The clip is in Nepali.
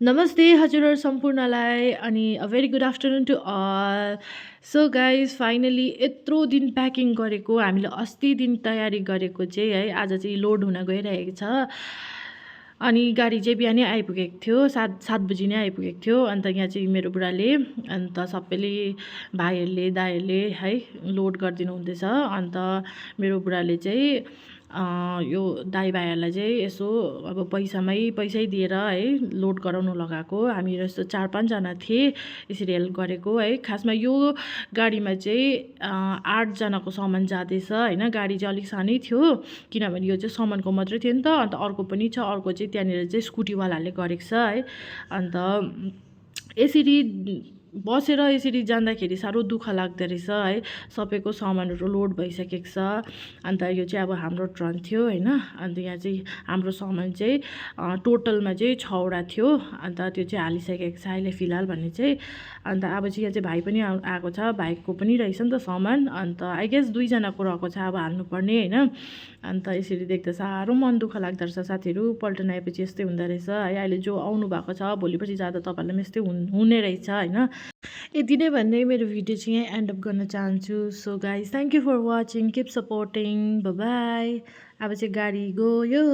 नमस्ते हजुरहरू सम्पूर्णलाई अनि a very good afternoon to all. So guys finally यत्रो दिन प्याकिङ गरेको हामीले अस्ति दिन तयारी गरेको चाहिँ है आज चाहिँ लोड हुन गइरहेको छ। अनि गाडी चाहिँ बिहानै आइपुगेको थियो, सात बजी नै आइपुगेको थियो। अन्त यहाँ चाहिँ मेरो बुढाले अन्त सबैले भाइहरूले दाइहरूले है लोड गरिदिनु हुँदैछ। अन्त मेरो बुढाले चाहिँ यो दाइ भाइहरूलाई चाहिँ यसो अब पैसै दिएर है लोड गराउनु लगाएको। हामीहरू यस्तो 4-5 जना थिए यसरी हेल्प गरेको है। खासमा यो गाडीमा चाहिँ 8 जनाको सामान जाँदैछ होइन। गाडी चाहिँ अलिक सानै थियो किनभने यो चाहिँ सामानको मात्रै थियो नि त। अन्त अर्को पनि छ, अर्को चाहिँ त्यहाँनिर चाहिँ स्कुटीवालाले गरेको छ है। अन्त यसरी बसेर यसरी जाँदाखेरि साह्रो दुःख लाग्दो रहेछ है। सबैको सामानहरू लोड भइसकेको छ। अन्त यो चाहिँ अब हाम्रो टर्न थियो होइन। अन्त यहाँ चाहिँ हाम्रो सामान चाहिँ टोटलमा चाहिँ 6वटा थियो। अन्त त्यो चाहिँ हालिसकेको छ अहिले फिलहाल भन्ने चाहिँ। अन्त अब चाहिँ यहाँ चाहिँ भाइ पनि आएको छ, भाइको पनि रहेछ नि त सामान। अन्त आई गेस 2जनाको रहेको छ अब हाल्नुपर्ने होइन। अन्त यसरी देख्दा साह्रो मन दुःख लाग्दो रहेछ साथीहरू। पल्टन आएपछि यस्तै हुँदो रहेछ है। अहिले जो आउनु भएको छ भोलिपछि जाँदा तपाईँहरूलाई पनि यस्तै हुने रहेछ होइन। यति नै भन्दै मेरो भिडियो चाहिँ यहीँ एन्ड अप गर्न चाहन्छु। So guys thank you for watching, keep supporting, bye. अब चाहिँ गाडी गयो।